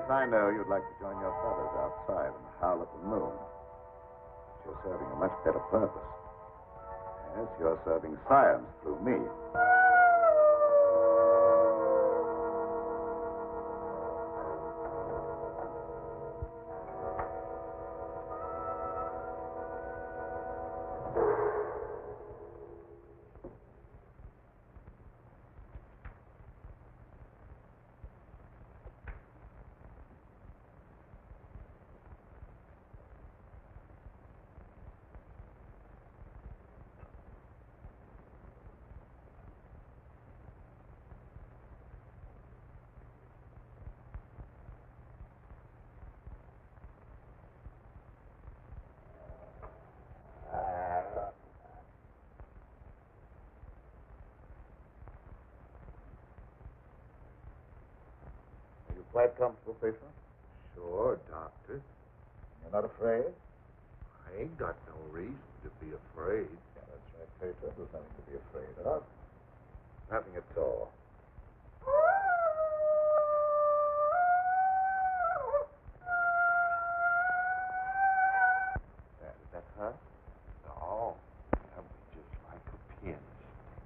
I know you'd like to join your brothers outside and howl at the moon. But you're serving a much better purpose. Yes, you're serving science through me. Quite comfortable, Pedro? Sure, Doctor. You're not afraid? I ain't got no reason to be afraid. Yeah, that's right, Pedro. There's nothing to be afraid of. Nothing at all. Is that her? No, that'd be just like a pianist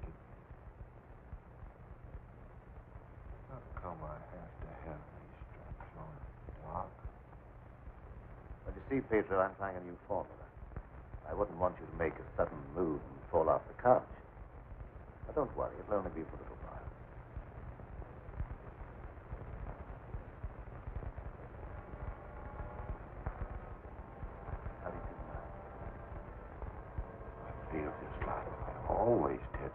thinking. How come I have to have these straps on, Doc? Well, you see, Pedro, I'm trying a new formula. I wouldn't want you to make a sudden move and fall off the couch. But don't worry, it'll only be for a little while. How do you feel now? I feel just like I always did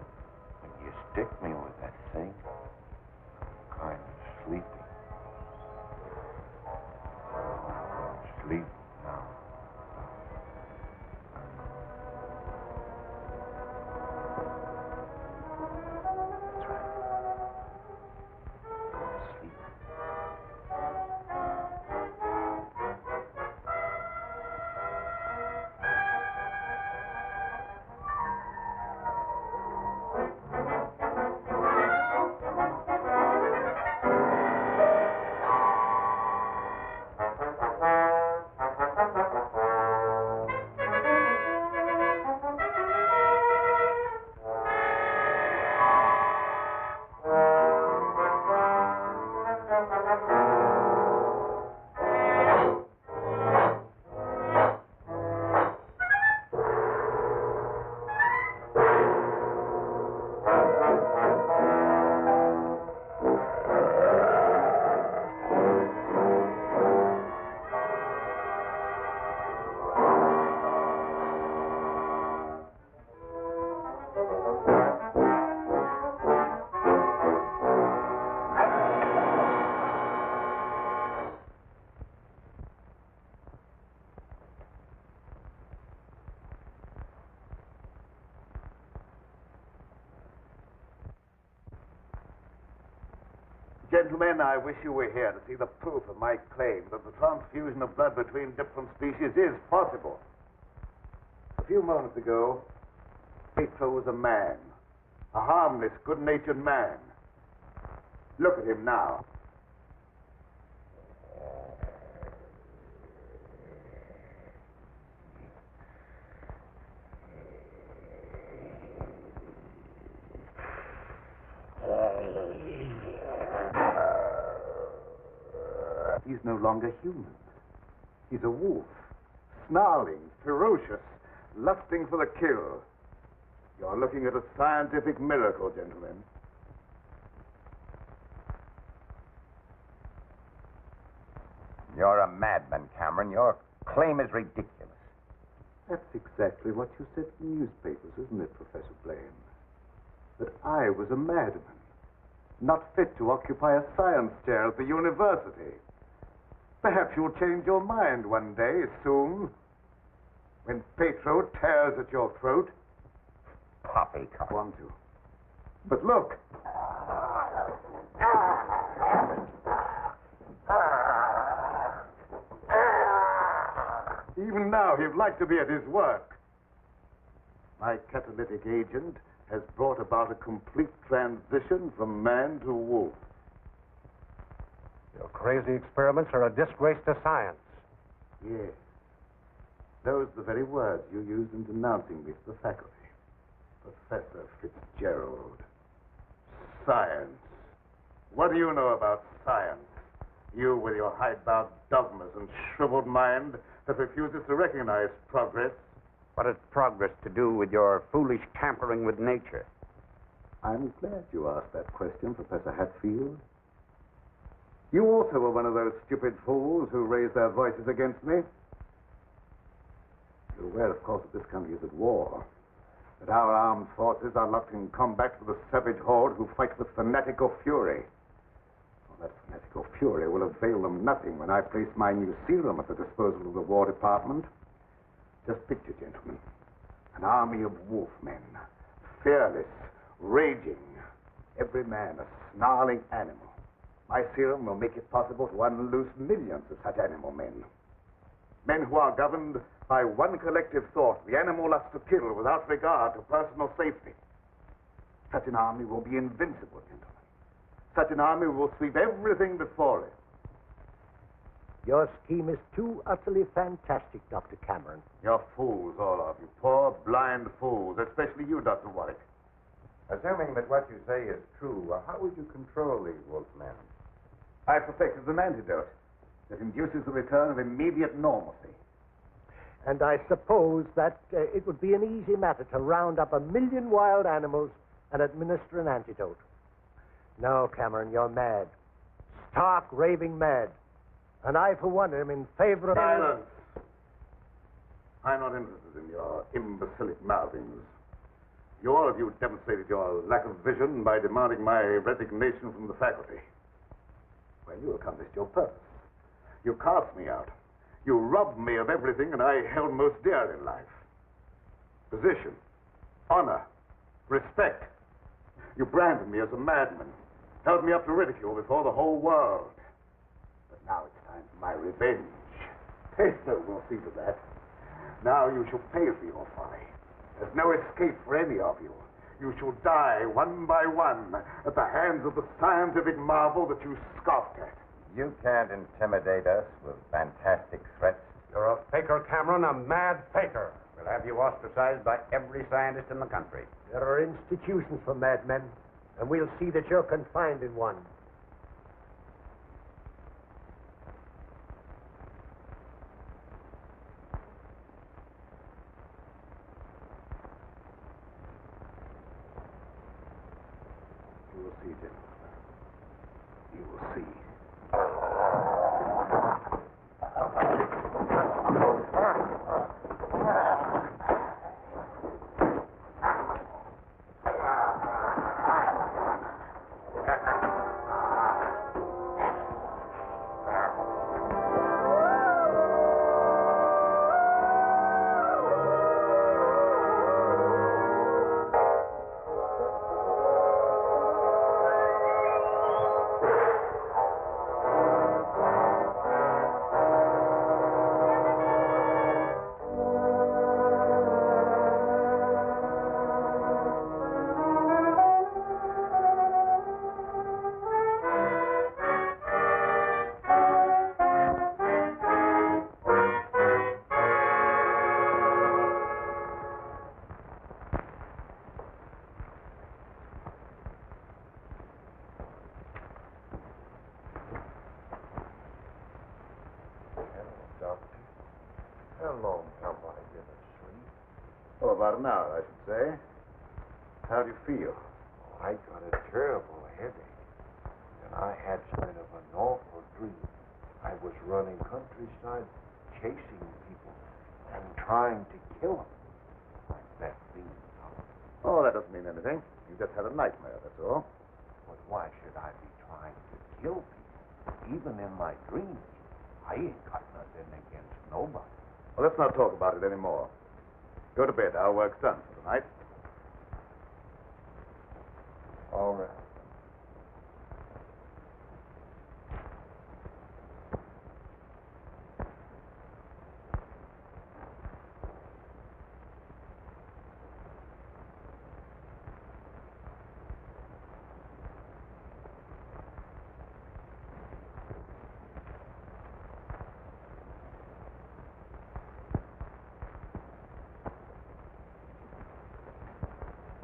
when you stick me with that thing. I'm kind of sleepy. I'm sleepy now. That's right. Go to sleep. Gentlemen, I wish you were here to see the proof of my claim that the transfusion of blood between different species is possible. A few moments ago, Petro was a man. A harmless, good-natured man. Look at him now. He's no longer human. He's a wolf, snarling, ferocious, lusting for the kill. You're looking at a scientific miracle, gentlemen. You're a madman, Cameron. Your claim is ridiculous. That's exactly what you said in the newspapers, isn't it, Professor Blaine? That I was a madman, not fit to occupy a science chair at the university. Perhaps you'll change your mind one day, soon, when Petro tears at your throat. Poppycock. Want to. But look. Even now, he'd like to be at his work. My catalytic agent has brought about a complete transition from man to wolf. Your crazy experiments are a disgrace to science. Yes. Those are the very words you used in denouncing me to the faculty. Professor Fitzgerald. Science. What do you know about science? You with your hidebound dogmas and shriveled mind that refuses to recognize progress. What has progress to do with your foolish tampering with nature? I'm glad you asked that question, Professor Hatfield. You also were one of those stupid fools who raised their voices against me. You're aware, of course, that this country is at war. That our armed forces are locked in combat with a savage horde who fight with fanatical fury. Well, that fanatical fury will avail them nothing when I place my new serum at the disposal of the War Department. Just picture, gentlemen, an army of wolfmen, fearless, raging, every man a snarling animal. My serum will make it possible to unloose millions of such animal men. Men who are governed by one collective thought, the animal lust to kill without regard to personal safety. Such an army will be invincible, gentlemen. Such an army will sweep everything before it. Your scheme is too utterly fantastic, Dr. Cameron. You're fools, all of you. Poor, blind fools, especially you, Dr. Warwick. Assuming that what you say is true, how would you control these wolfmen? I perfected an antidote that induces the return of immediate normalcy. And I suppose that it would be an easy matter to round up 1,000,000 wild animals and administer an antidote. No, Cameron, you're mad. Stark, raving mad. And I, for one, am in favor of... Silence! I'm not interested in your imbecilic mouthings. You all of you demonstrated your lack of vision by demanding my resignation from the faculty. Well, you accomplished your purpose. You cast me out. You robbed me of everything that I held most dear in life. Position, honor, respect. You branded me as a madman, held me up to ridicule before the whole world. But now it's time for my revenge. Peso will see to that. Now you shall pay for your folly. There's no escape for any of you. You shall die one by one at the hands of the scientific marvel that you scoffed at. You can't intimidate us with fantastic threats. You're a faker, Cameron, a mad faker. We'll have you ostracized by every scientist in the country. There are institutions for madmen, and we'll see that you're confined in one. You will see, gentlemen. You will see. How long have I been asleep? Oh, about an hour, I should say. How do you feel? I got a terrible headache, and I had kind of an awful dream. I was running countryside, chasing people, and trying to kill them. Like that theme song. Oh, that doesn't mean anything. You just had a nightmare, that's all. But why should I be trying to kill people? Even in my dreams, I ain't got nothing against nobody. Well, let's not talk about it anymore. Go to bed. Our work's done for tonight. All right.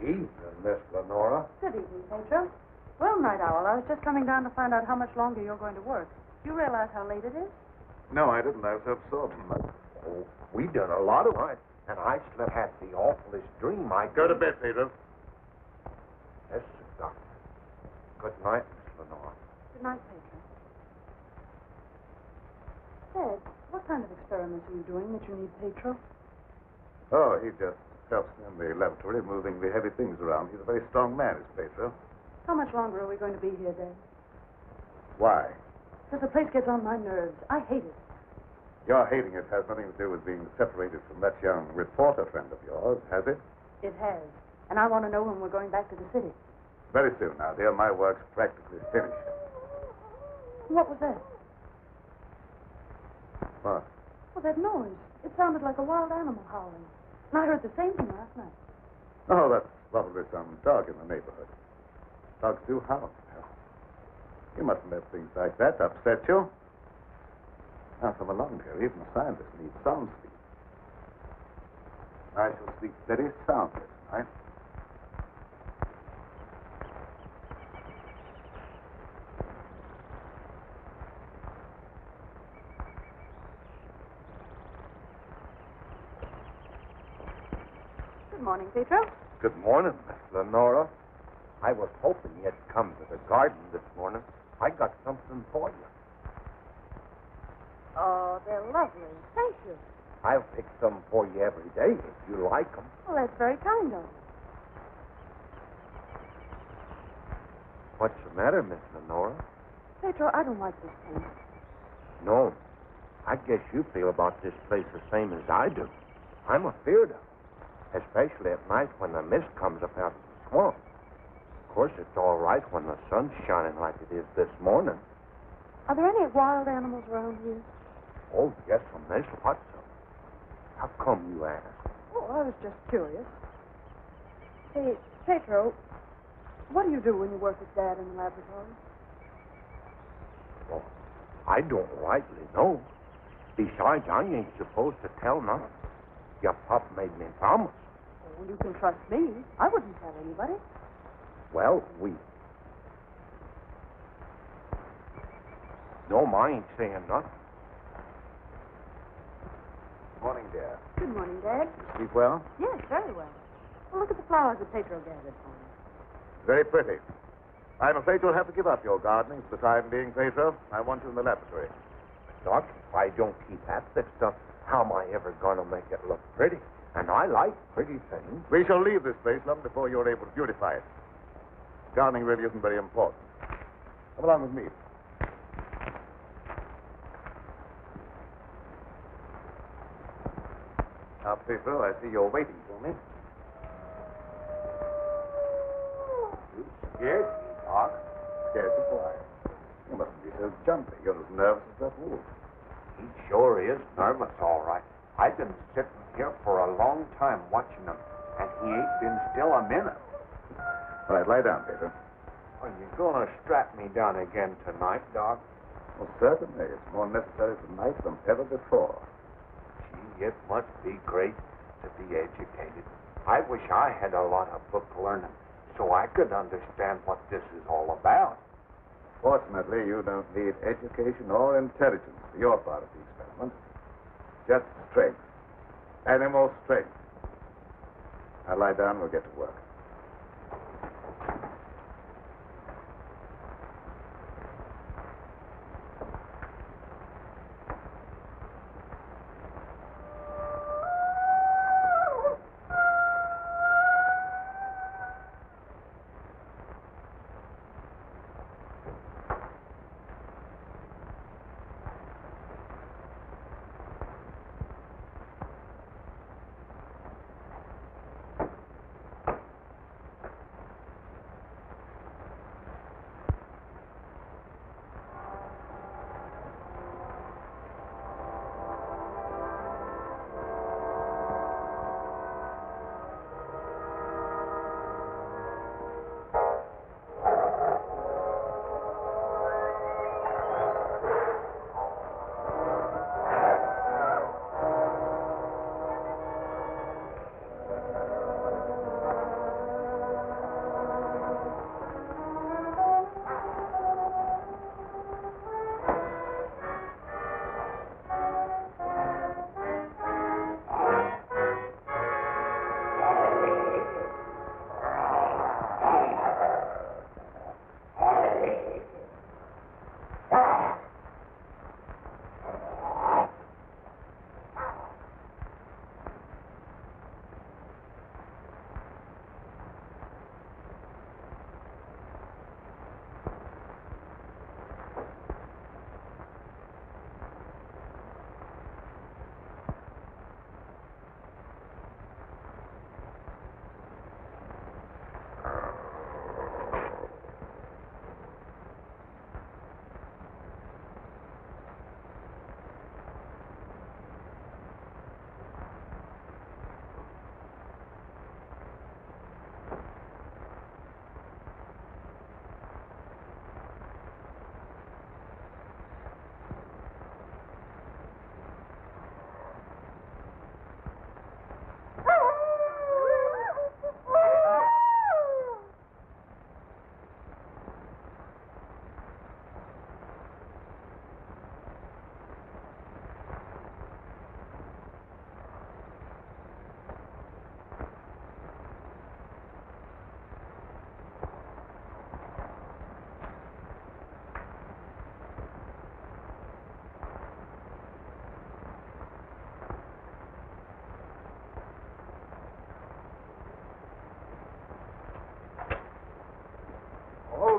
Evening, Miss Lenora. Good evening, Pedro. Well, Night Owl, I was just coming down to find out how much longer you're going to work. Do you realize how late it is? No, I didn't. I was absorbed. Oh, we done a lot of it, and I still had the awfulest dream. Go to bed, Pedro. Yes, sir, Doctor. Good night, Miss Lenora. Good night, Pedro. Dad, what kind of experiments are you doing that you need Pedro? Oh, he just helps me in the laboratory, moving the heavy things around. He's a very strong man, is Pedro. How much longer are we going to be here, Dad? Why? Because the place gets on my nerves. I hate it. Your hating it has nothing to do with being separated from that young reporter friend of yours, has it? It has. And I want to know when we're going back to the city. Very soon now, dear. My work's practically finished. What was that? What? Well, that noise. It sounded like a wild animal howling. And I heard the same thing last night. Oh, that's probably some dog in the neighborhood. Dogs do howl. You mustn't let things like that upset you. Now, come along, dear. Even a scientist needs some sleep. I shall sleep very soundly tonight. Good morning, Pedro. Good morning, Miss Lenora. I was hoping you'd come to the garden this morning. I got something for you. Oh, they're lovely. Thank you. I'll pick some for you every day if you like them. Well, that's very kind of you. What's the matter, Miss Lenora? Pedro, I don't like this paint. No. I guess you feel about this place the same as I do. I'm afeard of it, especially at night when the mist comes up out of the swamp. Of course, it's all right when the sun's shining like it is this morning. Are there any wild animals around here? Oh, yes, there's lots of them. How come you ask? Oh, I was just curious. Hey, Pedro, what do you do when you work with Dad in the laboratory? Well, I don't rightly know. Besides, I ain't supposed to tell nothing. Your pop made me promise. Oh, well, you can trust me. I wouldn't tell anybody. Well, we... No, I ain't saying nothing. Morning, dear. Good morning, Dad. Sleep well? Yes, very well. Well, look at the flowers that Pedro gathered for me. Very pretty. I'm afraid you'll have to give up your gardening for the time being, Pedro. I want you in the laboratory. Doc, if I don't keep at this stuff, how am I ever going to make it look pretty? And I like pretty things. We shall leave this place long before you're able to beautify it. Gardening really isn't very important. Come along with me. Now, Pedro, I see you're waiting for me. You scared me, Doc. Scared to fly. You mustn't be so jumpy. You're as nervous as that wolf. He sure is nervous, all right. I've been sitting here for a long time watching him, and he ain't been still a minute. All right, lie down, Pedro. Are you going to strap me down again tonight, Doc? Well, certainly. It's more necessary tonight than ever before. Gee, it must be great to be educated. I wish I had a lot of book learning so I could understand what this is all about. Fortunately, you don't need education or intelligence for your part of the experiment. Just strength. Animal strength. Now lie down, we'll get to work.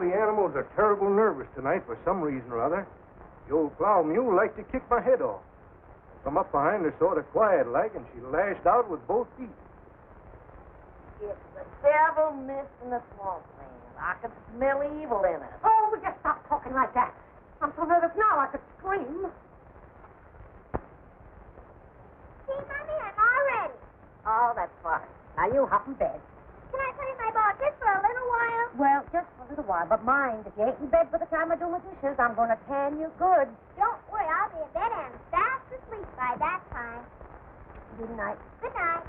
the animals are terrible nervous tonight for some reason or other. The old plow mule liked to kick my head off. I come up behind her sort of quiet like, and she lashed out with both feet. It's the devil mist in the swamp, man. I can smell evil in it. Oh, will you stop talking like that? I'm so nervous now I could scream. See, Mommy, I'm all ready. Oh, that's fine. Now you hop in bed. Can I play my ball just for a little while? Well, just for a little while, but mind, if you ain't in bed by the time I do my dishes, I'm going to tan you good. Don't worry, I'll be in bed and fast asleep by that time. Good night. Good night.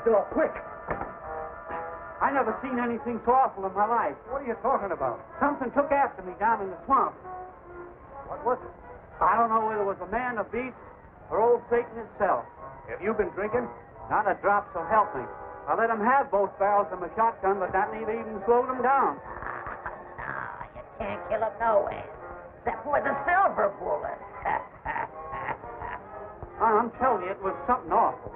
Door, quick! I never seen anything so awful in my life. What are you talking about? Something took after me down in the swamp. What was it? I don't know whether it was a man, a beast, or old Satan himself. Have you been drinking? Not a drop, so help me. I let him have both barrels of my shotgun, but that neither even slowed him down. No, you can't kill him no way. Except with a silver bullet. I'm telling you, it was something awful.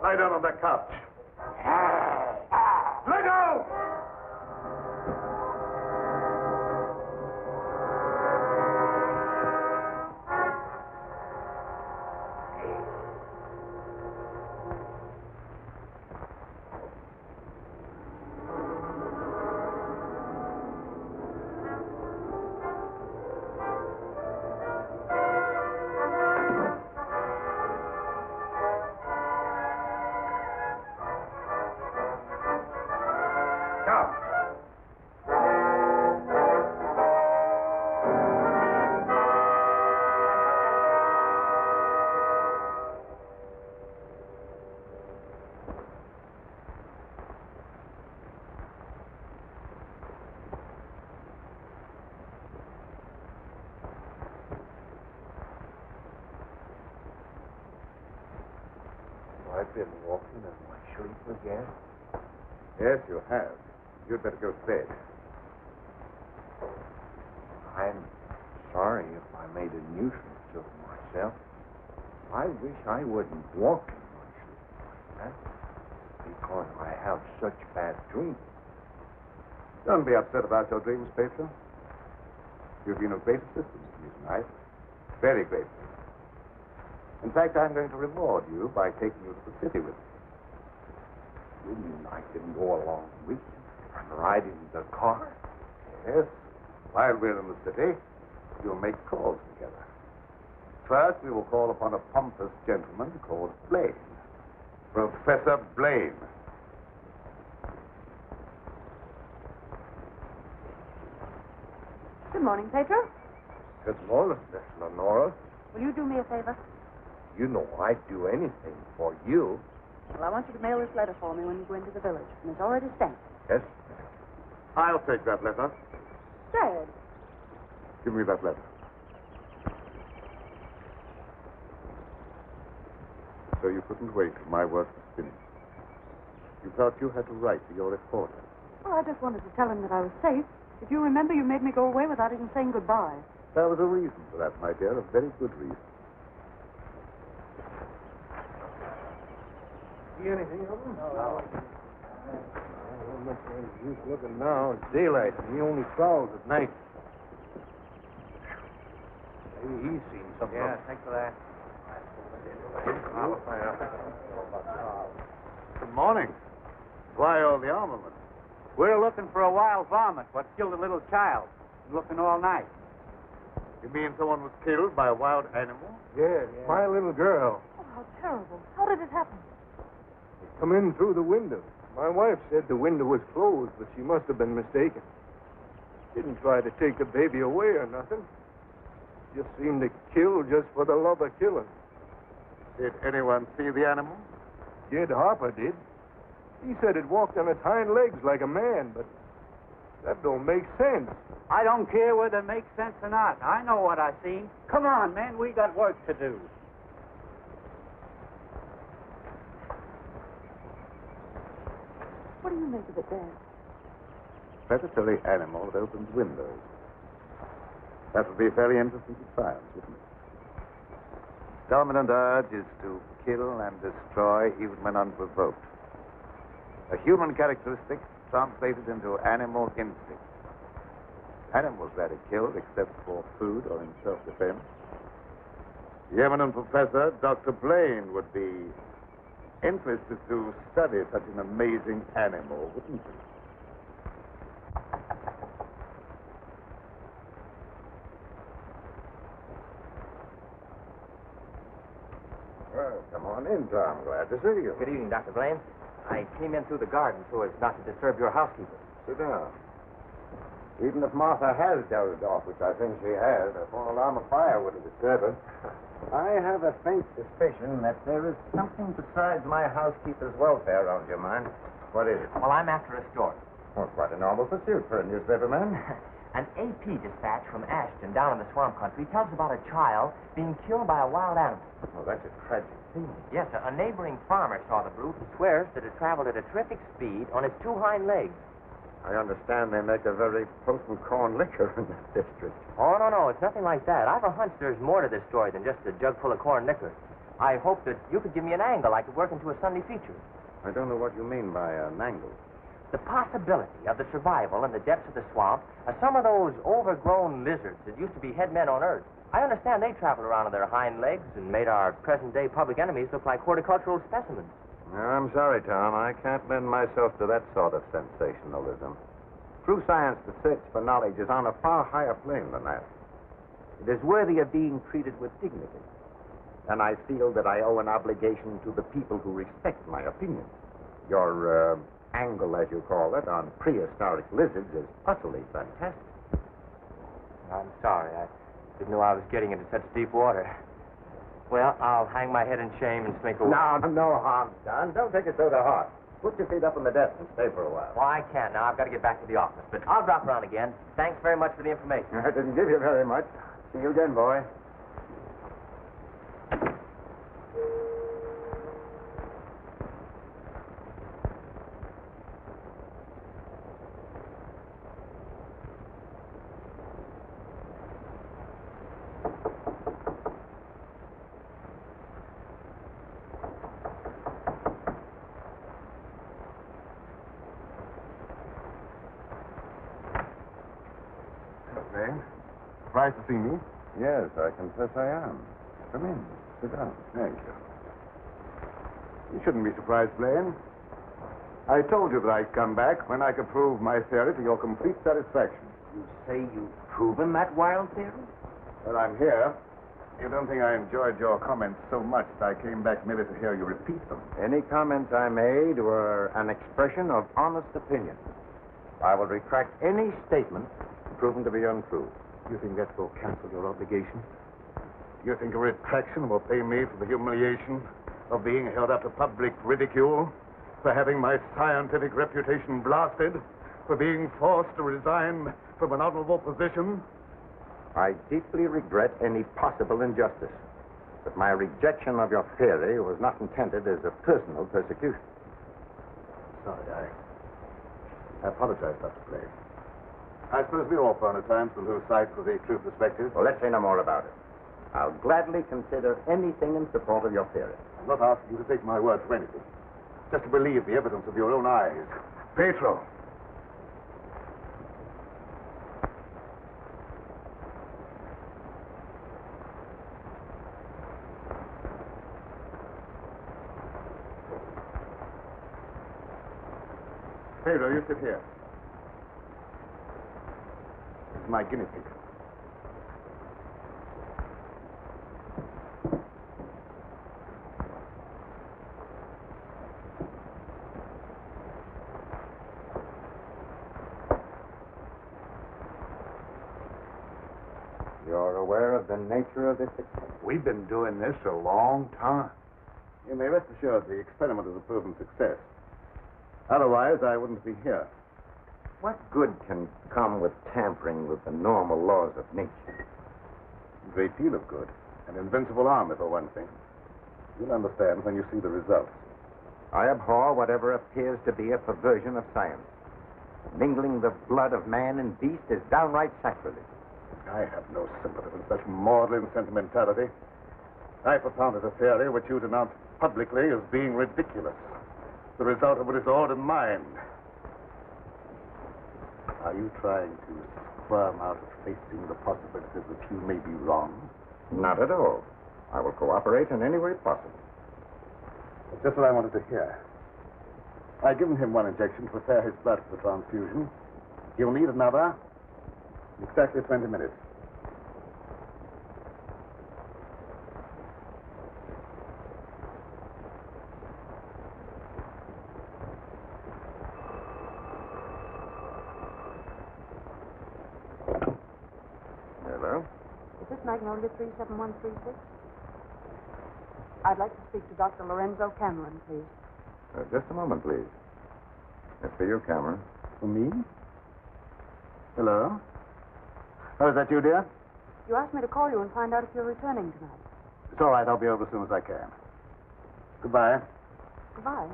Lie down on that couch. Lie down! I've been walking in my sleep again. Yes, you have. You'd better go to bed. I'm sorry if I made a nuisance of myself. I wish I wouldn't walk in my sleep like that, because I have such bad dreams. Don't be upset about your dreams, patron. You've been of great assistance to me tonight. Very grateful. In fact, I'm going to reward you by taking you to the city with me. You mean I can go along with you and ride in the car? Yes. While we're in the city, you'll make calls together. First, we will call upon a pompous gentleman called Blaine. Professor Blaine. Good morning, Pedro. Good morning, Miss Lenora. Will you do me a favor? You know I'd do anything for you. Well, I want you to mail this letter for me when you go into the village. And it's already stamped. Yes? I'll take that letter. Dad. Give me that letter. So you couldn't wait till my work was finished. You thought you had to write to your reporter. Well, I just wanted to tell him that I was safe. If you remember, you made me go away without even saying goodbye. There was a reason for that, my dear, a very good reason. See anything of him? No. Much use looking now. It's daylight, and he only prowls at night. Maybe he's seen something. Yeah, thanks for that. Good morning. Why all the armament? We're looking for a wild varmint what killed a little child. Been looking all night. You mean someone was killed by a wild animal? Yeah, my little girl. Oh, how terrible. How did it happen? Come in through the window. My wife said the window was closed, but she must have been mistaken. Didn't try to take the baby away or nothing. Just seemed to kill just for the love of killing. Did anyone see the animal? Jed Harper did. He said it walked on its hind legs like a man, but that don't make sense. I don't care whether it makes sense or not. I know what I seen. Come on, man. We got work to do. What do you make of it, Dad? Predatory animal that opens windows. That would be very interesting to science, wouldn't it? Dominant urge is to kill and destroy even when unprovoked. A human characteristic translated into animal instinct. Animals rarely killed except for food or in self-defense. The eminent professor, Dr. Blaine, would be interested to study such an amazing animal, wouldn't he? Well, come on in, Tom. Glad to see you. Good evening, Dr. Blaine. I came in through the garden so as not to disturb your housekeeper. Sit down. Even if Martha has dozed off, which I think she has, a full alarm of fire wouldn't disturb her. I have a faint suspicion that there is something besides my housekeeper's welfare on your mind. What is it? Well, I'm after a story. Well, quite a normal pursuit for a newspaperman. An AP dispatch from Ashton down in the swamp country tells about a child being killed by a wild animal. Well, that's a tragic scene. Yes, a neighboring farmer saw the brute and swears that it traveled at a terrific speed on its two hind legs. I understand they make a very potent corn liquor in this district. Oh, no, it's nothing like that. I've a hunch there's more to this story than just a jug full of corn liquor. I hope that you could give me an angle I could work into a Sunday feature. I don't know what you mean by an angle. The possibility of the survival in the depths of the swamp of some of those overgrown lizards that used to be head men on Earth. I understand they travel around on their hind legs and made our present-day public enemies look like horticultural specimens. I'm sorry, Tom. I can't lend myself to that sort of sensationalism. True science to search for knowledge is on a far higher plane than that. It is worthy of being treated with dignity. And I feel that I owe an obligation to the people who respect my opinion. Your angle, as you call it, on prehistoric lizards is utterly fantastic. I'm sorry. I didn't know I was getting into such deep water. Well, I'll hang my head in shame and slink away. No harm's done. Don't take it so to heart. Put your feet up on the desk and stay for a while. Well, I can't now. I've got to get back to the office. But I'll drop around again. Thanks very much for the information. I didn't give you very much. See you again, boy. Surprised to see me? Yes, I confess I am. Come in. Sit down. Thank you. You shouldn't be surprised, Blaine. I told you that I'd come back when I could prove my theory to your complete satisfaction. You say you've proven that wild theory? Well, I'm here. You don't think I enjoyed your comments so much that I came back merely to hear you repeat them? Any comments I made were an expression of honest opinion. I will retract any statement proven to be untrue. You think that will cancel your obligation? You think a retraction will pay me for the humiliation of being held up to public ridicule, for having my scientific reputation blasted, for being forced to resign from an honorable position? I deeply regret any possible injustice, but my rejection of your theory was not intended as a personal persecution. Sorry, I apologize, Dr. Blaine. I suppose we all found at times to lose sight of the true perspective. Well, let's say no more about it. I'll gladly consider anything in support of your theory. I'm not asking you to take my word for anything. Just to believe the evidence of your own eyes. Pedro. Pedro, you sit here. This is my guinea pig. You're aware of the nature of this experiment? We've been doing this a long time. You may rest assured the experiment is a proven success. Otherwise, I wouldn't be here. What good can come with tampering with the normal laws of nature? A great deal of good. An invincible army, for one thing. You'll understand when you see the results. I abhor whatever appears to be a perversion of science. Mingling the blood of man and beast is downright sacrilege. I have no sympathy with such maudlin sentimentality. I propounded a theory which you denounced publicly as being ridiculous. The result of it is all in mind. Are you trying to squirm out of facing the possibility that you may be wrong? Not at all. I will cooperate in any way possible. That's just what I wanted to hear. I've given him one injection to prepare his blood for the transfusion. He'll need another in exactly 20 minutes. Hello? Is this Magnolia 37136? I'd like to speak to Dr. Lorenzo Cameron, please. Just a moment, please. It's for you, Cameron. For me? Hello? Oh, is that you, dear? You asked me to call you and find out if you're returning tonight. It's all right. I'll be over as soon as I can. Goodbye. Goodbye.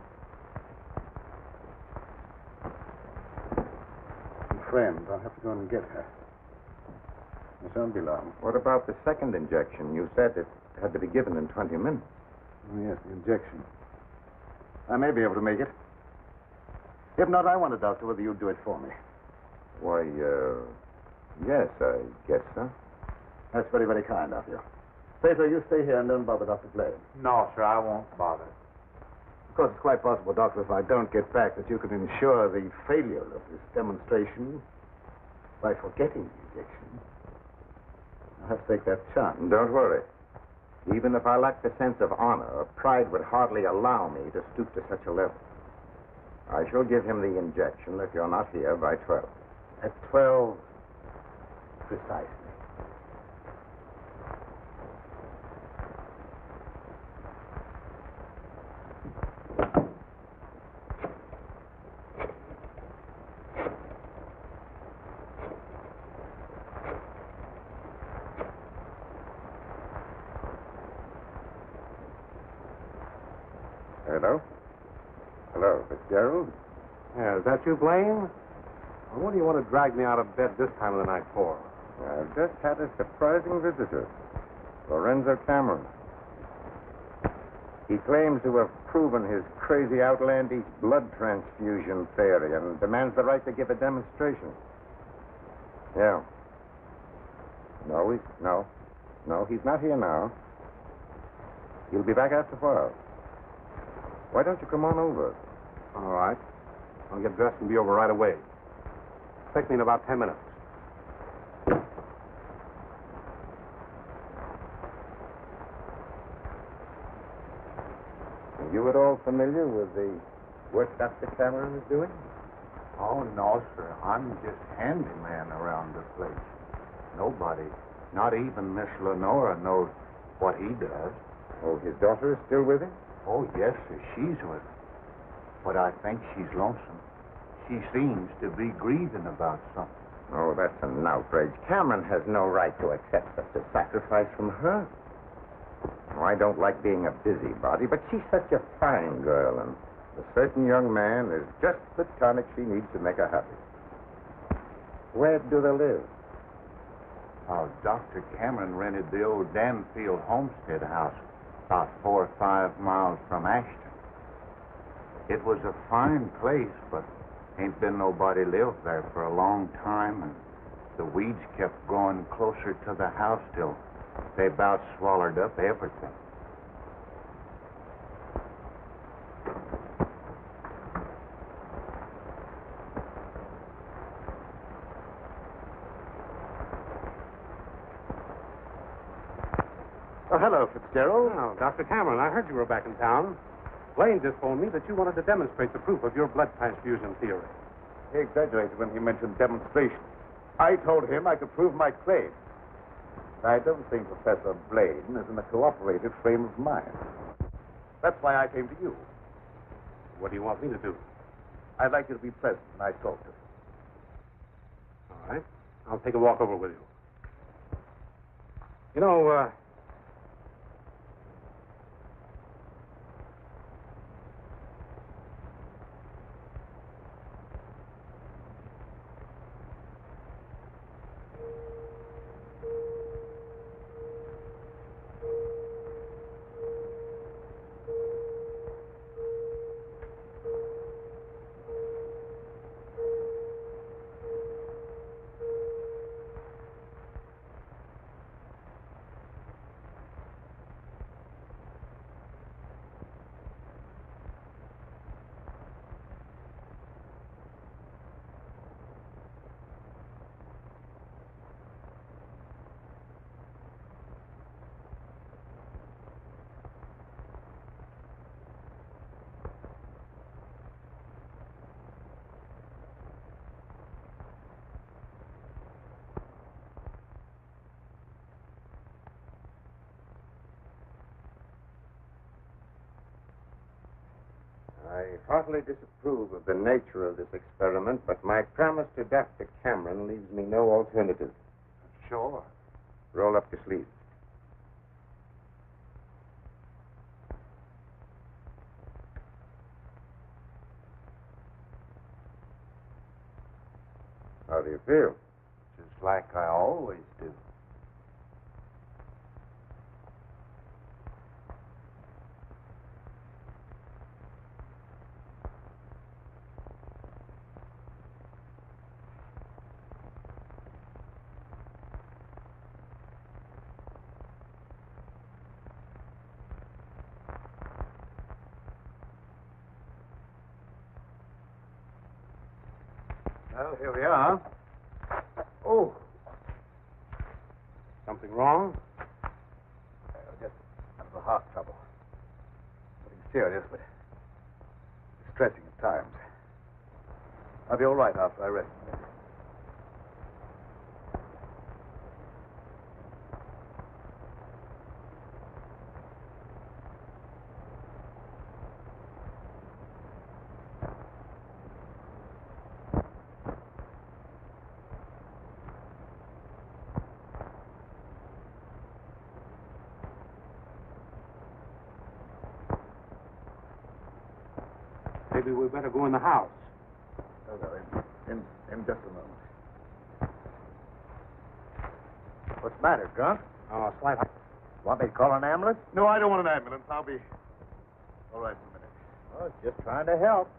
Friend, I'll have to go and get her. It won't be long. What about the second injection? You said it had to be given in 20 minutes. Oh, yes, the injection. I may be able to make it. If not, I wonder, Doctor, whether you'd do it for me. Why, yes, I guess so. That's very, very kind of you. Pedro, you stay here and don't bother Dr. Blaine. No, sir, I won't bother. Of course, it's quite possible, Doctor, if I don't get back, that you could ensure the failure of this demonstration by forgetting the injection. I'll have to take that chance. Don't worry. Even if I lacked the sense of honor, pride would hardly allow me to stoop to such a level. I shall give him the injection if you're not here by 12. At 12, precisely. Hello? Hello, Fitzgerald? Yeah, is that you, Blaine? Well, what do you want to drag me out of bed this time of the night for? I've just had a surprising visitor, Lorenzo Cameron. He claims to have proven his crazy, outlandish blood transfusion theory and demands the right to give a demonstration. Yeah. No, he's not here now. He'll be back after 4. Why don't you come on over? All right. I'll get dressed and be over right away. Take me in about 10 minutes. Are you at all familiar with the work Dr. Cameron is doing? Oh, no, sir. I'm just handyman around the place. Nobody, not even Miss Lenora, knows what he does. Oh, his daughter is still with him? Oh, yes, sir. She's with him. But I think she's lonesome. She seems to be grieving about something. Oh, that's an outrage. Cameron has no right to accept such a sacrifice from her. Oh, I don't like being a busybody, but she's such a fine girl, and a certain young man is just the tonic she needs to make her happy. Where do they live? Oh, Dr. Cameron rented the old Danfield homestead house about 4 or 5 miles from Ashton. It was a fine place, but ain't been nobody lived there for a long time, and the weeds kept growing closer to the house till they about swallowed up everything. Oh, hello, Fitzgerald. Oh, Dr. Cameron, I heard you were back in town. Blaine just told me that you wanted to demonstrate the proof of your blood transfusion theory. He exaggerated when he mentioned demonstration. I told him I could prove my claim. I don't think Professor Blaine is in a cooperative frame of mind. That's why I came to you. What do you want me to do? I'd like you to be present when I talk to him. All right. I'll take a walk over with you. You know, I heartily disapprove of the nature of this experiment, but my promise to Dr. Cameron leaves me no alternative. sure. Roll up your sleeves. How do you feel? Just like I always do. Well, here we are. Oh. Something wrong? Just a little heart trouble. Nothing serious, but distressing at times. I'll be all right after I rest a bit. Maybe we better go in the house. Oh, no, in just a moment. What's the matter, Grunt? Oh, slight. Want me to call an ambulance? No, I don't want an ambulance. I'll be all right in a minute. Oh, just trying to help.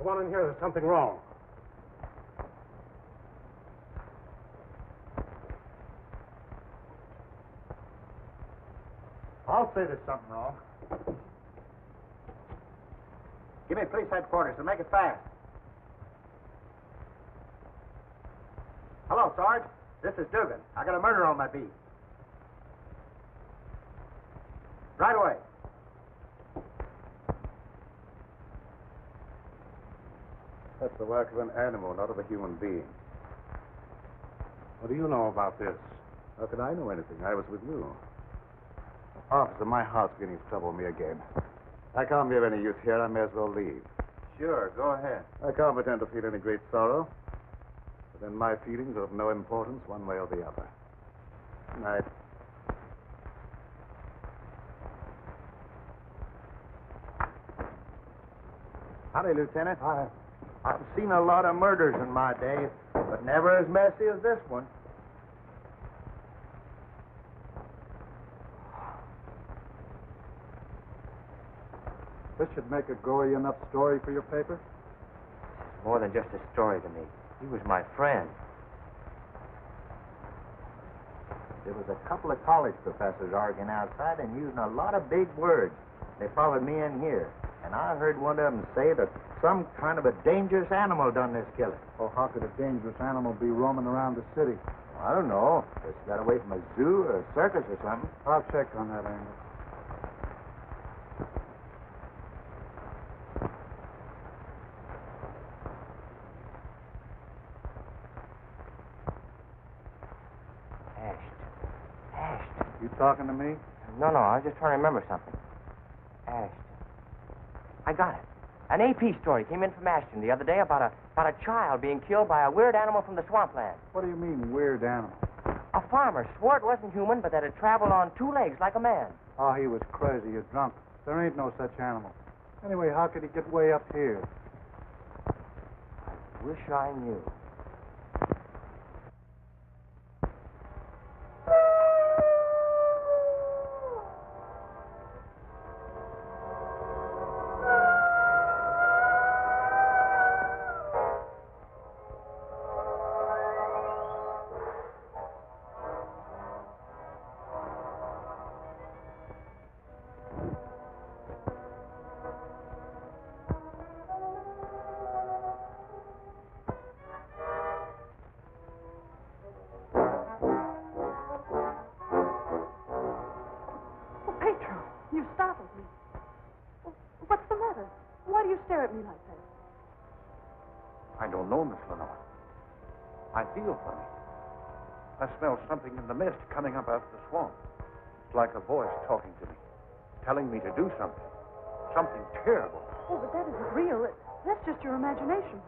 one in here, there's something wrong. I'll say there's something wrong. Give me police headquarters and make it fast. Hello, Sarge. This is Dugan. I got a murder on my beat. Right away. That's the work of an animal, not of a human being. What do you know about this? How can I know anything? I was with you. Officer, my heart's beginning to trouble me again. I can't be of any use here. I may as well leave. Sure, go ahead. I can't pretend to feel any great sorrow. But then my feelings are of no importance one way or the other. Good night. Howdy, Lieutenant. I've seen a lot of murders in my day, but never as messy as this one. This should make a gory enough story for your paper? More than just a story to me. He was my friend. There was a couple of college professors arguing outside and using a lot of big words. They followed me in here, and I heard one of them say that some kind of a dangerous animal done this killing. Well, how could a dangerous animal be roaming around the city? I don't know. Just got away from a zoo or a circus or something. I'll check on that angle. You talking to me? No, I was just trying to remember something. Ashton. I got it. An AP story came in from Ashton the other day about a child being killed by a weird animal from the swampland. What do you mean, weird animal? A farmer swore it wasn't human, but that it traveled on two legs like a man. Oh, he was crazy. You're drunk. There ain't no such animal. Anyway, how could he get way up here? I wish I knew. You startled me. What's the matter? Why do you stare at me like that? I don't know, Miss Lenore. I feel funny. I smell something in the mist coming up out of the swamp. It's like a voice talking to me, telling me to do something. Something terrible. Oh, but that isn't real. That's just your imagination.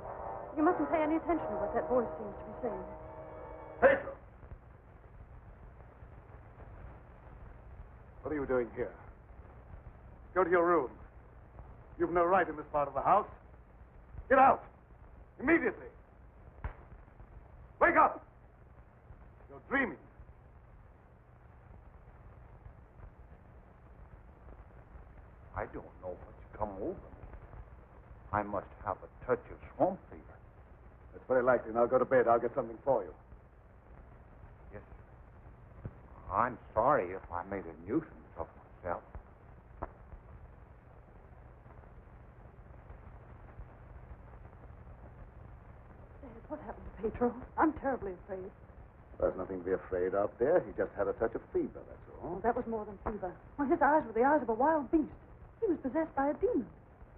You mustn't pay any attention to what that voice seems to be saying. Pedro! What are you doing here? Go to your room. You've no right in this part of the house. Get out! Immediately! Wake up! You're dreaming. I don't know what's come over me. I must have a touch of swamp fever. That's very likely. Now go to bed. I'll get something for you. Yes, sir. I'm sorry if I made a nuisance of myself. Dad, what happened to Pedro? I'm terribly afraid. There's nothing to be afraid of there. He just had a touch of fever, that's all. Oh, that was more than fever. Well, his eyes were the eyes of a wild beast. He was possessed by a demon.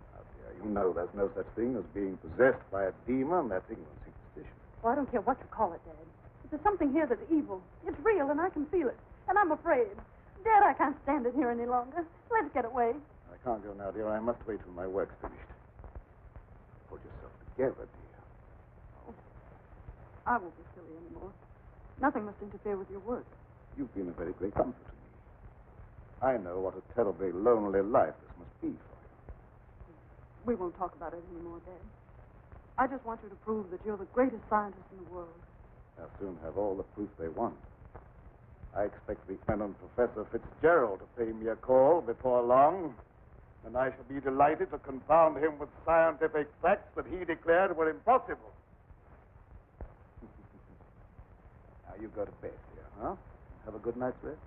Now, dear, you know there's no such thing as being possessed by a demon. That's England's superstition. Well, I don't care what you call it, Dad. But there's something here that's evil. It's real, and I can feel it. And I'm afraid. Dad, I can't stand it here any longer. Let's get away. I can't go now, dear. I must wait till my work's finished. Pull yourself together, dear. Oh, I won't be silly anymore. Nothing must interfere with your work. You've been a very great comfort to me. I know what a terribly lonely life this must be for you. We won't talk about it anymore, Dad. I just want you to prove that you're the greatest scientist in the world. They'll soon have all the proof they want. I expect Lieutenant Professor Fitzgerald to pay me a call before long. And I shall be delighted to confound him with scientific facts that he declared were impossible. Now you go to bed, dear, huh? Have a good night's rest.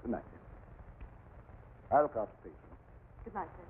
Good night, dear. I'll look after Peter. Good night, Dad.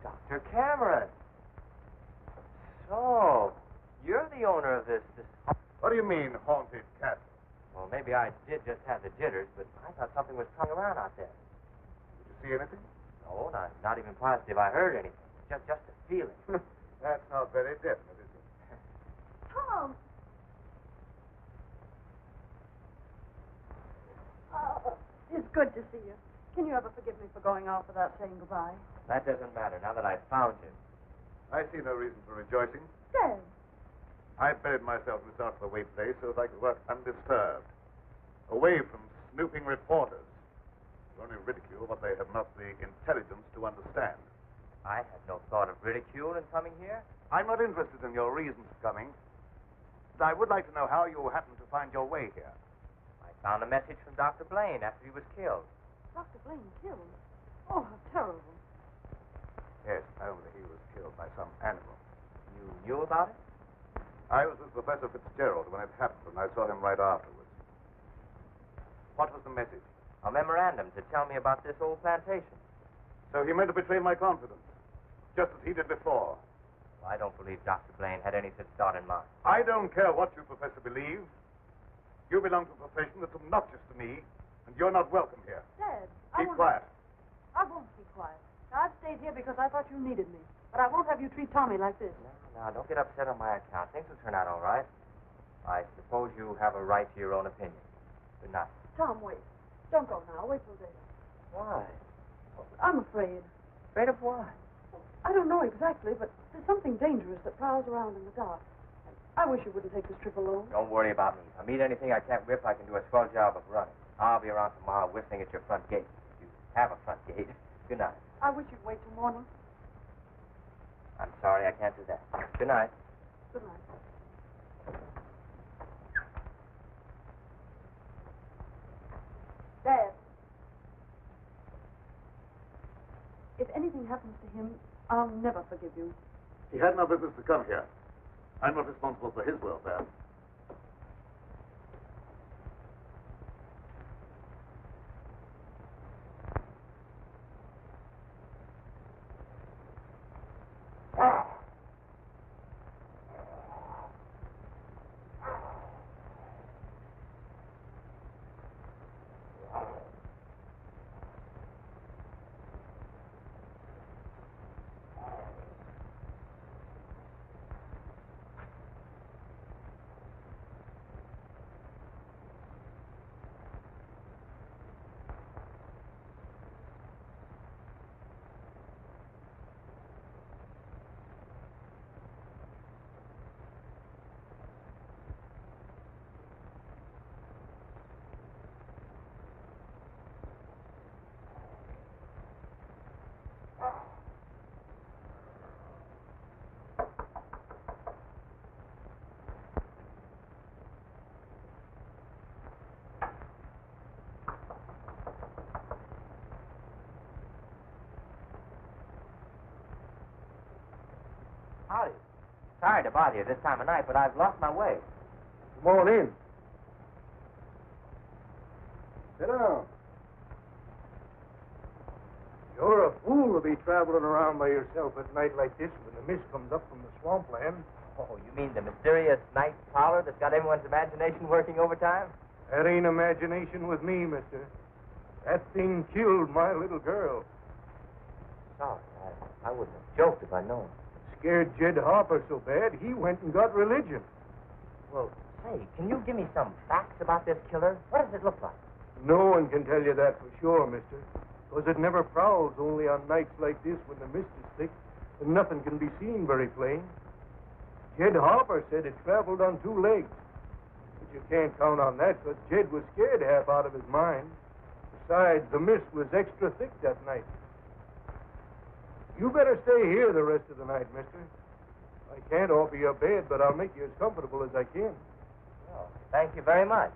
Dr. Cameron. So, you're the owner of this. What do you mean, haunted castle? Well, maybe I did just have the jitters, but I thought something was coming around out there. Did you see anything? No, not even positive I heard anything. Just a feeling. That's not very definite, is it? Tom! Oh, it's good to see you. Can you ever forgive me for going off without saying goodbye? That doesn't matter now that I've found you. I see no reason for rejoicing. Dad. I buried myself in this out-of-the-way place so that I could work undisturbed, away from snooping reporters who only ridicule what they have not the intelligence to understand. I had no thought of ridicule in coming here. I'm not interested in your reasons for coming, but I would like to know how you happened to find your way here. I found a message from Dr. Blaine after he was killed. Dr. Blaine killed? Oh, how terrible. Yes, only he was killed by some animal. You knew about it? I was with Professor Fitzgerald when it happened, and I saw him right afterwards. What was the message? A memorandum to tell me about this old plantation. So he meant to betray my confidence, just as he did before. Well, I don't believe Dr. Blaine had any such thought in mind. I don't care what you, Professor, believe. You belong to a profession that's obnoxious to me, and you're not welcome here. Dad, Keep quiet. I won't keep quiet. Now, I've stayed here because I thought you needed me. But I won't have you treat Tommy like this. No, don't get upset on my account. Things will turn out all right. I suppose you have a right to your own opinion. Good night. Tom, wait. Don't go now. Wait till later. Why? I'm afraid. Afraid of what? I don't know exactly, but there's something dangerous that prowls around in the dark. I wish you wouldn't take this trip alone. Don't worry about me. If I meet anything I can't whip, I can do a swell job of running. I'll be around tomorrow whistling at your front gate. If you have a front gate. Good night. I wish you'd wait till morning. I'm sorry I can't do that. Good night. Good night. Dad. If anything happens to him, I'll never forgive you. He had no business to come here. I'm not responsible for his welfare. Howdy. Sorry to bother you this time of night, but I've lost my way. Come on in. Sit down. You're a fool to be traveling around by yourself at night like this when the mist comes up from the swampland. Oh, you mean the mysterious night prowler that's got everyone's imagination working overtime? That ain't imagination with me, mister. That thing killed my little girl. Sorry, I wouldn't have joked if I'd known. Scared Jed Harper so bad, he went and got religion. Well, say, can you give me some facts about this killer? What does it look like? No one can tell you that for sure, mister. Because it never prowls only on nights like this when the mist is thick and nothing can be seen very plain. Jed Harper said it traveled on 2 legs. But you can't count on that because Jed was scared half out of his mind. Besides, the mist was extra thick that night. You better stay here the rest of the night, mister. I can't offer you a bed, but I'll make you as comfortable as I can. Oh, thank you very much.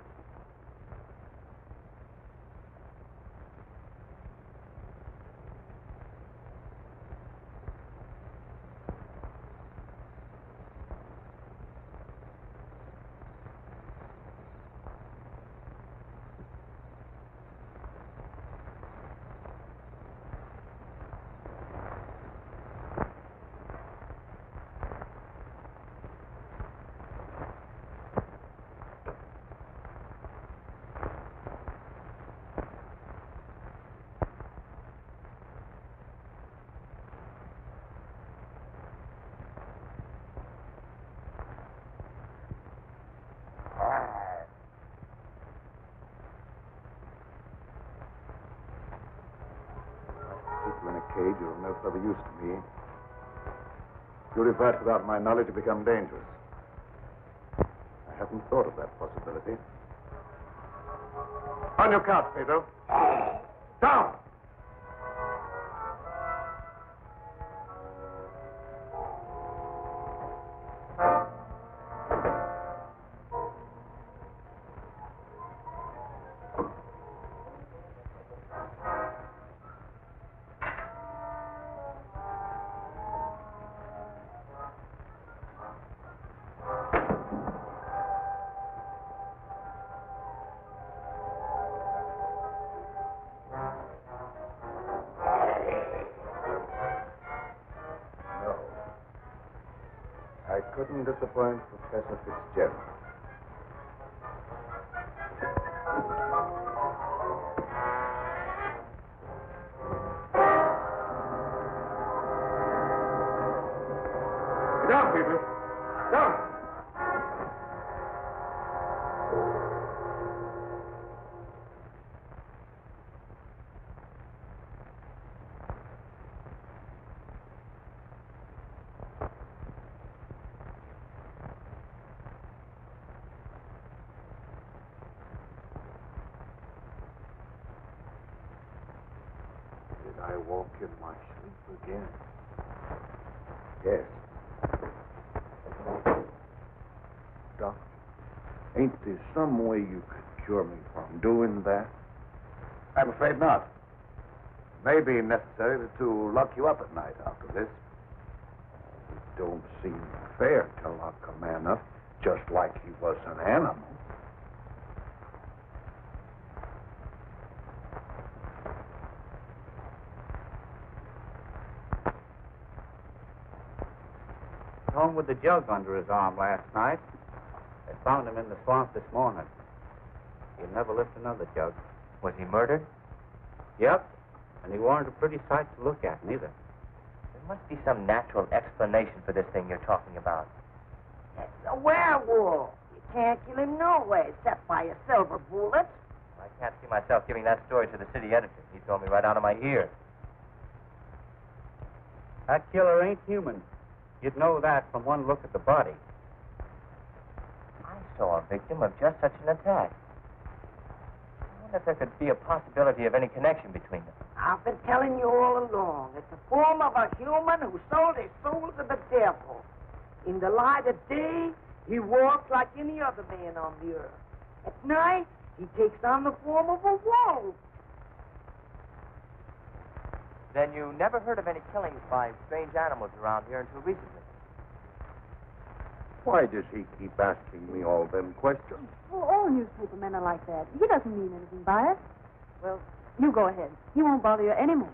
People in a cage are of no further use to me. If you revert without my knowledge, you become dangerous. I hadn't thought of that possibility. On your couch, Pedro. Down! I couldn't disappoint Professor Fitzgerald. Get down, people. Down. Did I walk in my sleep again? Yes. Doctor, ain't there some way you could cure me from doing that? I'm afraid not. It may be necessary to lock you up at night after this. It don't seem fair to lock a man up just like he was an animal. Home with the jug under his arm last night. They found him in the swamp this morning. He'll never lift another jug. Was he murdered? Yep. And he weren't a pretty sight to look at, neither. There must be some natural explanation for this thing you're talking about. It's a werewolf. You can't kill him no way except by a silver bullet. I can't see myself giving that story to the city editor. He told me right out of my ear. That killer ain't human. You'd know that from one look at the body. I saw a victim of just such an attack. I wonder if there could be a possibility of any connection between them. I've been telling you all along. It's the form of a human who sold his soul to the devil. In the light of day, he walks like any other man on the earth. At night, he takes on the form of a wolf. Then you never heard of any killings by strange animals around here until recently? Why does he keep asking me all them questions? Well, all newspaper men are like that. He doesn't mean anything by it. Well, you go ahead. He won't bother you anymore.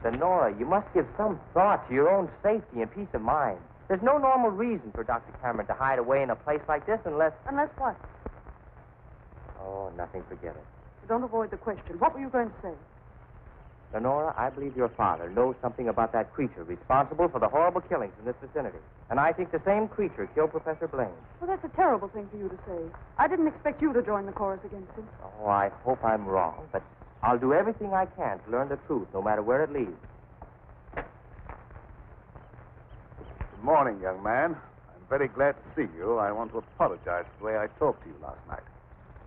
Sonora, you must give some thought to your own safety and peace of mind. There's no normal reason for Dr. Cameron to hide away in a place like this unless... Unless what? Oh, nothing, forget it. Don't avoid the question. What were you going to say? Lenora, I believe your father knows something about that creature responsible for the horrible killings in this vicinity. And I think the same creature killed Professor Blaine. Well, that's a terrible thing for you to say. I didn't expect you to join the chorus against him. Oh, I hope I'm wrong, but I'll do everything I can to learn the truth, no matter where it leads. Good morning, young man. I'm very glad to see you. I want to apologize for the way I talked to you last night.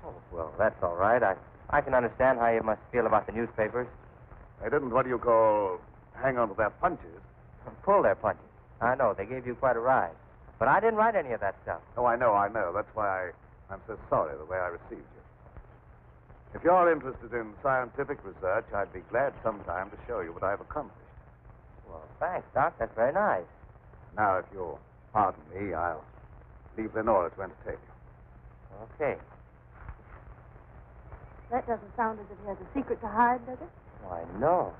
Oh, well, that's all right. I can understand how you must feel about the newspapers. They didn't, what do you call, hang on to their punches. Pull their punches. I know, they gave you quite a ride. But I didn't write any of that stuff. Oh, I know. That's why I'm so sorry the way I received you. If you're interested in scientific research, I'd be glad sometime to show you what I've accomplished. Well, thanks, Doc. That's very nice. Now, if you'll pardon me, I'll leave Lenora to entertain you. Okay. That doesn't sound as if he has a secret to hide, does it? Why, no.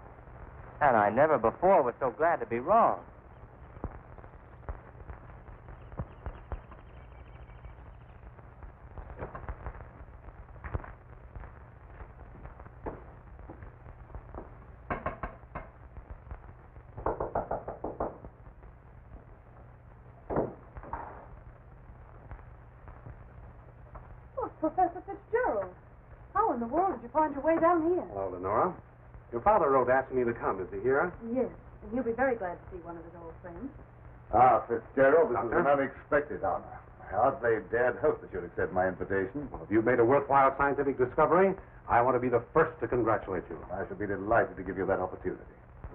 And I never before was so glad to be wrong. Oh, Professor Fitzgerald. How in the world did you find your way down here? Hello, Lenora. Your father wrote asking me to come. Is he here? Yes, and he'll be very glad to see one of his old friends. Ah, Fitzgerald, this Doctor? is an unexpected honor. I hardly dared hope that you'd accept my invitation. Well, if you've made a worthwhile scientific discovery, I want to be the first to congratulate you. I shall be delighted to give you that opportunity.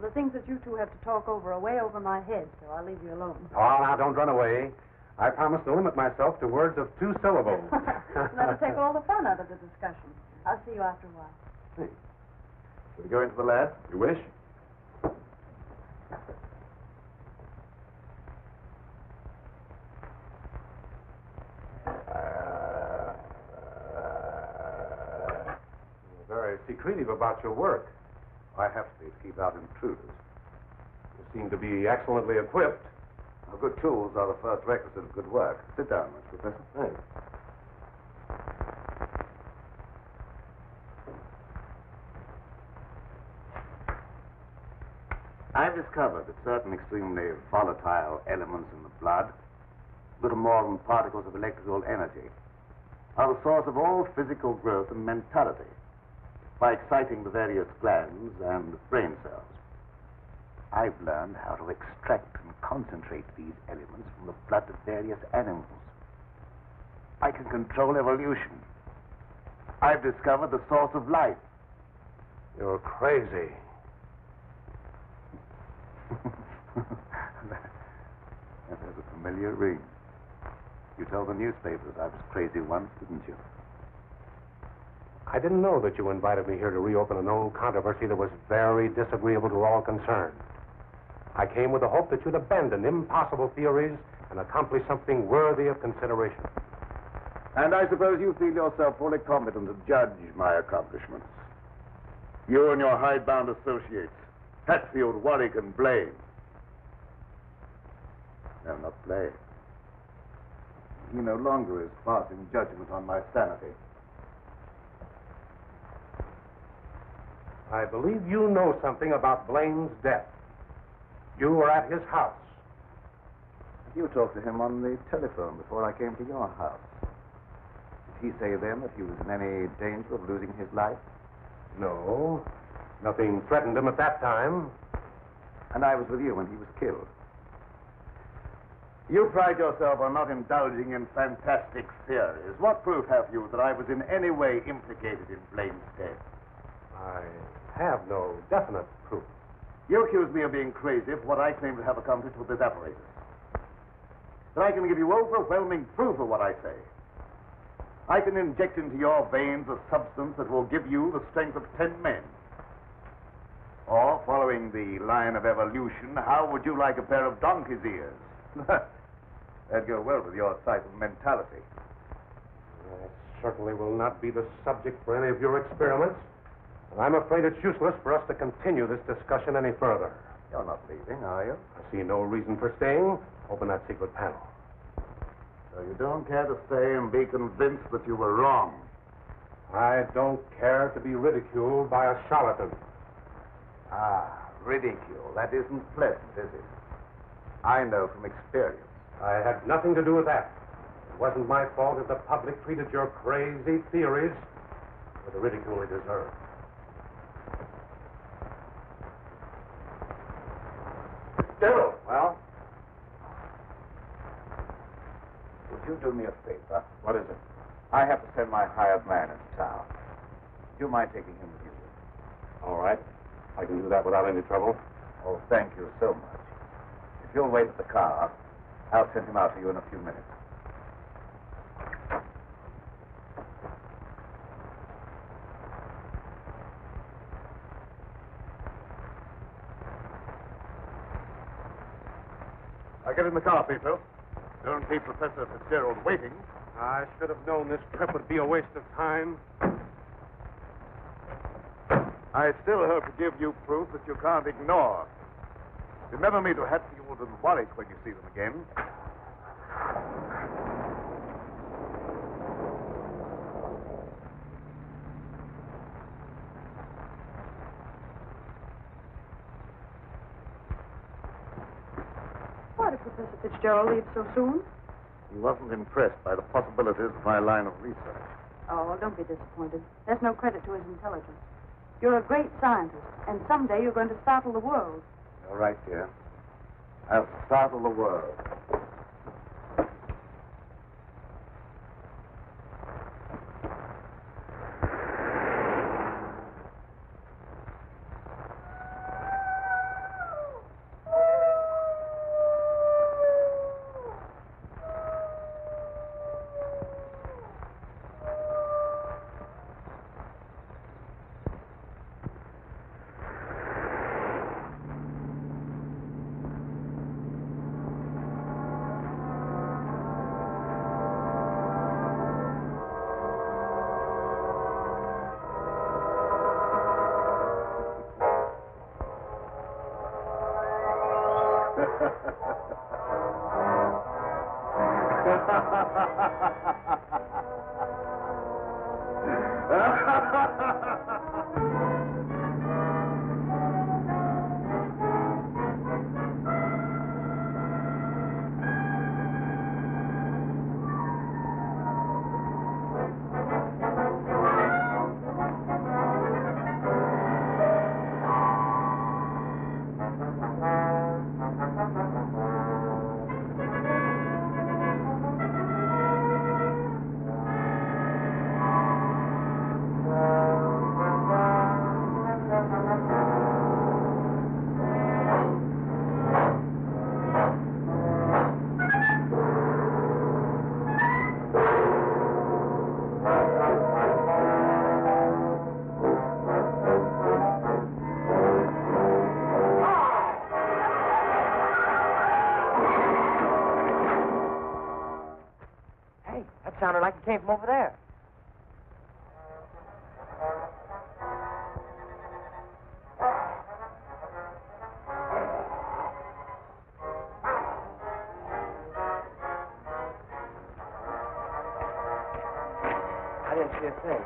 The things that you two have to talk over are way over my head, so I'll leave you alone. Oh, now, don't run away. I promise to limit myself to words of 2 syllables. That'll take all the fun out of the discussion. I'll see you after a while. Shall we go into the lab? You wish? You're very secretive about your work. I have to be to keep out intruders. You seem to be excellently equipped. Now, good tools are the first requisite of good work. Sit down, Mr. Professor. Thanks. I've discovered that certain extremely volatile elements in the blood, little more than particles of electrical energy, are the source of all physical growth and mentality by exciting the various glands and brain cells. I've learned how to extract and concentrate these elements from the blood of various animals. I can control evolution. I've discovered the source of life. You're crazy. That has a familiar ring. You told the newspapers I was crazy once, didn't you? I didn't know that you invited me here to reopen a known controversy that was very disagreeable to all concerned. I came with the hope that you'd abandon impossible theories and accomplish something worthy of consideration. And I suppose you feel yourself fully competent to judge my accomplishments. You and your hidebound associates, Hatfield, Warwick, and Blaine. No, not Blaine. He no longer is passing judgment on my sanity. I believe you know something about Blaine's death. You were at his house. You talked to him on the telephone before I came to your house. Did he say then that he was in any danger of losing his life? No. Nothing threatened him at that time. And I was with you when he was killed. You pride yourself on not indulging in fantastic theories. What proof have you that I was in any way implicated in Blaine's death? I have no definite proof. You accuse me of being crazy for what I claim to have accomplished with this apparatus. But I can give you overwhelming proof of what I say. I can inject into your veins a substance that will give you the strength of 10 men. Or, following the line of evolution, how would you like a pair of donkey's ears? That'd go well with your type of mentality. That certainly will not be the subject for any of your experiments. And I'm afraid it's useless for us to continue this discussion any further. You're not leaving, are you? I see no reason for staying. Open that secret panel. So you don't care to stay and be convinced that you were wrong? I don't care to be ridiculed by a charlatan. Ah, ridicule. That isn't pleasant, is it? I know from experience. I had nothing to do with that. It wasn't my fault if the public treated your crazy theories with the ridicule they deserve. Still, well? Would you do me a favor? What is it? I have to send my hired man into town. Do you mind taking him with you? All right. I can do that without any trouble. Oh, thank you so much. If you'll wait at the car, I'll send him out to you in a few minutes. Now get in the car, people. Don't keep Professor Fitzgerald waiting. I should have known this trip would be a waste of time. I still hope to give you proof that you can't ignore. Remember me to Hatfield and Warwick when you see them again. Why did Professor Fitzgerald leave so soon? He wasn't impressed by the possibilities of my line of research. Oh, don't be disappointed. There's no credit to his intelligence. You're a great scientist, and someday you're going to startle the world. You're right, dear. I'll startle the world. Sounded like it came from over there. I didn't see a thing.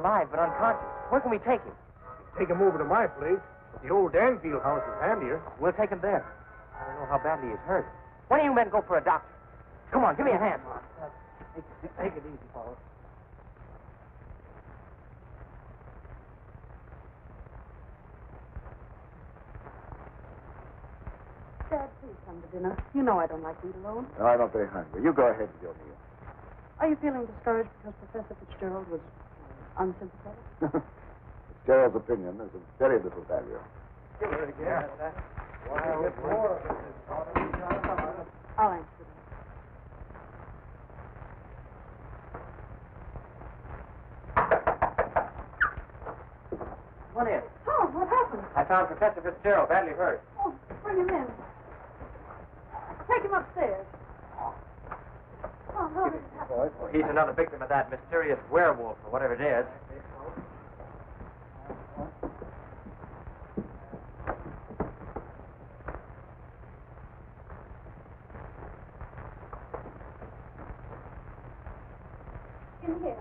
alive but unconscious. Where can we take him? Take him over to my place. The old Danfield house is handier. We'll take him there. I don't know how badly he's hurt. Why don't you men go for a doctor? Come on, give me a hand. Take it easy, fellas. Dad, please come to dinner. You know I don't like to eat alone. No, I'm not very hungry. You go ahead with your meal. Are you feeling discouraged because Professor Fitzgerald was unsympathetic? Gerald's opinion is of very little value. I'll answer them. Come on in. Oh, what happened? I found Professor Fitzgerald badly hurt. Oh, bring him in. Take him upstairs. Oh, how did it happen? Well, he's another victim of that mysterious werewolf or whatever it is. In here.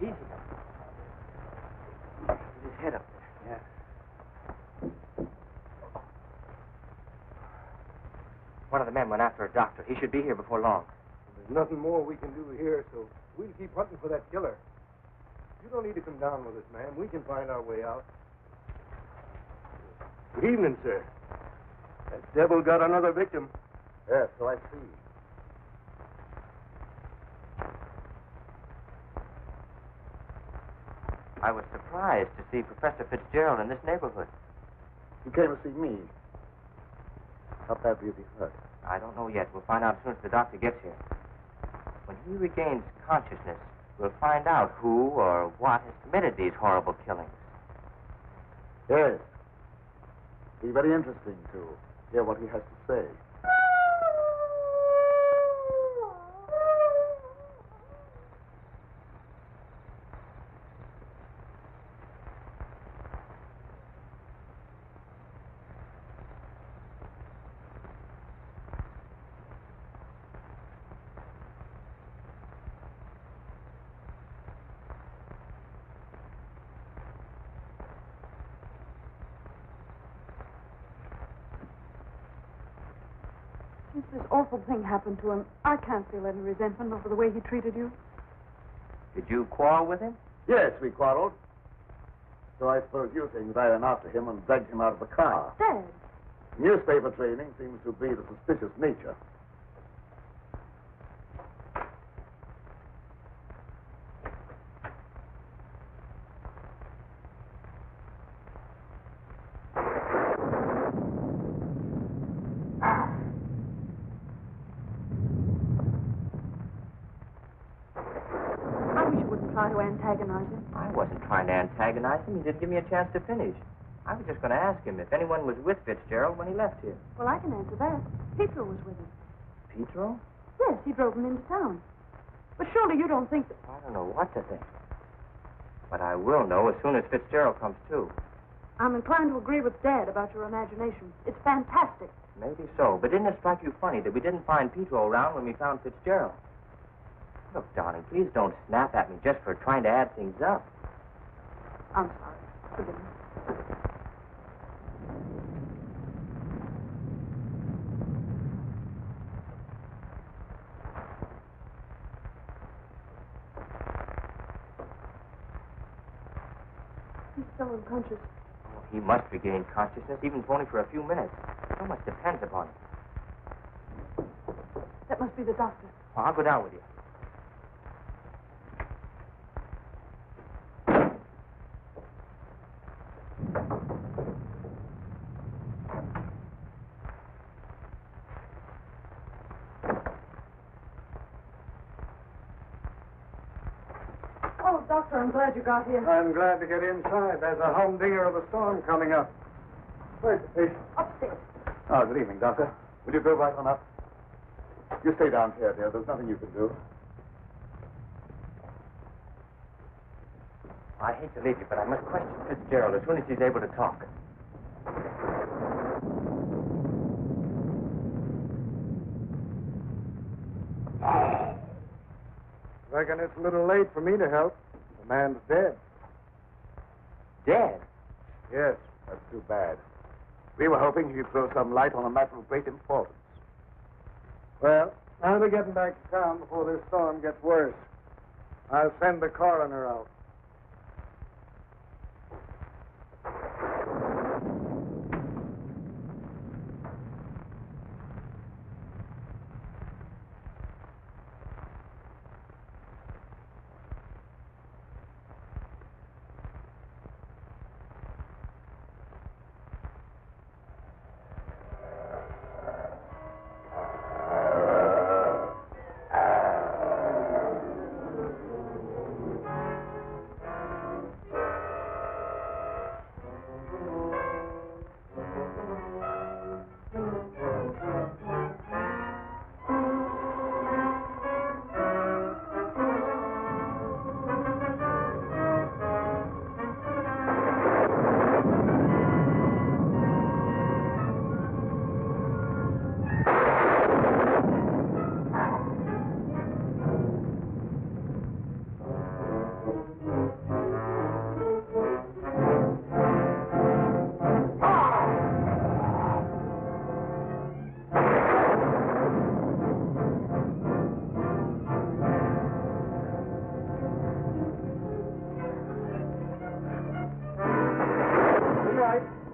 Easy. With his head up there. Yeah. One of the men went after a doctor. He should be here before long. There's nothing more we can do here, so we'll keep hunting for that killer. You don't need to come down with us, man. We can find our way out. Good evening, sir. That devil got another victim. Yes, so I see. I was surprised to see Professor Fitzgerald in this neighborhood. He came to see me. How badly is he hurt? I don't know yet. We'll find out as soon as the doctor gets here. When he regains consciousness, we'll find out who or what has committed these horrible killings. Yes. Be very interesting to hear what he has to say. Since this awful thing happened to him, I can't feel any resentment over the way he treated you. Did you quarrel with him? Yes, we quarreled. So I suppose you think that I ran after him and dragged him out of the car. Dad. Newspaper training seems to breed a suspicious nature. Try to antagonize him. I wasn't trying to antagonize him. He didn't give me a chance to finish. I was just going to ask him if anyone was with Fitzgerald when he left here. Well, I can answer that. Pietro was with him. Pietro? Yes, he drove him into town. But surely you don't think that... I don't know what to think. But I will know as soon as Fitzgerald comes to. I'm inclined to agree with Dad about your imagination. It's fantastic. Maybe so. But didn't it strike you funny that we didn't find Pietro around when we found Fitzgerald? Look, darling, please don't snap at me just for trying to add things up. I'm sorry. Forgive me. He's still unconscious. Oh, he must regain consciousness, even if only for a few minutes. So much depends upon it. That must be the doctor. Well, I'll go down with you. Oh, Doctor, I'm glad you got here. I'm glad to get inside. There's a humdinger of a storm coming up. Where's the patient? Upstairs. Oh, good evening, Doctor. Will you go right on up? You stay down here, dear. There's nothing you can do. I hate to leave you, but I must question Fitzgerald as soon as he's able to talk. Reckon it's a little late for me to help. The man's dead. Dead? Yes, that's too bad. We were hoping you'd throw some light on a matter of great importance. Well, I'll be getting back to town before this storm gets worse. I'll send the coroner out.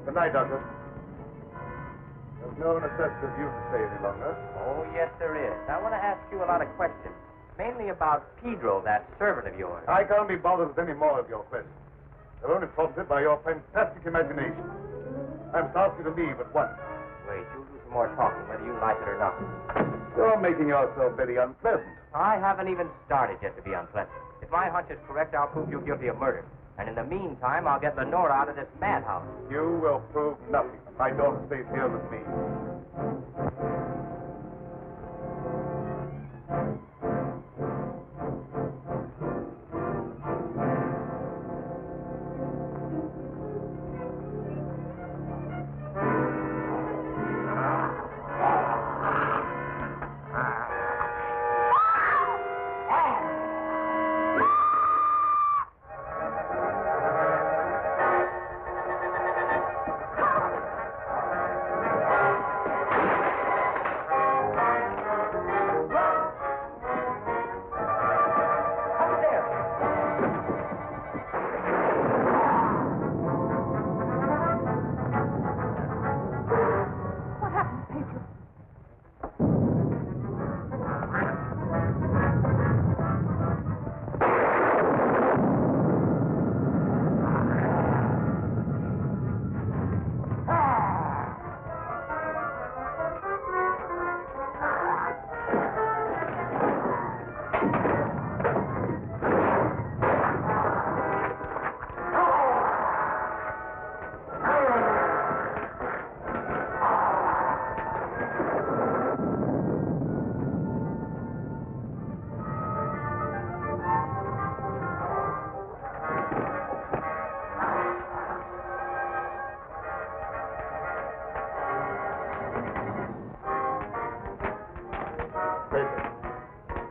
Good night, Doctor. There's no necessity for you to stay any longer. Oh, yes, there is. I want to ask you a lot of questions, mainly about Pedro, that servant of yours. I can't be bothered with any more of your questions. They're only prompted by your fantastic imagination. I'm asking you to leave at once. Wait, you'll do some more talking, whether you like it or not. You're making yourself very unpleasant. I haven't even started yet to be unpleasant. If my hunch is correct, I'll prove you guilty of murder. And in the meantime, I'll get Lenora out of this madhouse. You will prove nothing. My daughter stays here with me.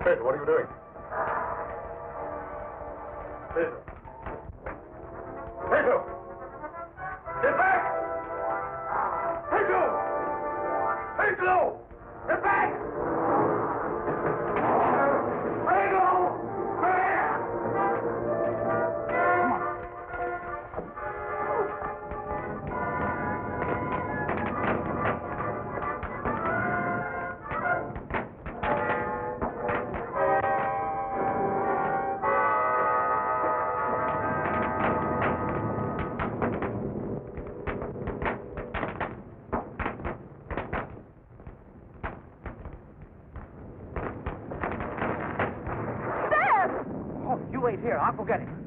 Pedro, what are you doing? Pedro. Pedro! Get back! Pedro! Pedro! Get back! Pedro! You wait here. I'll go get him.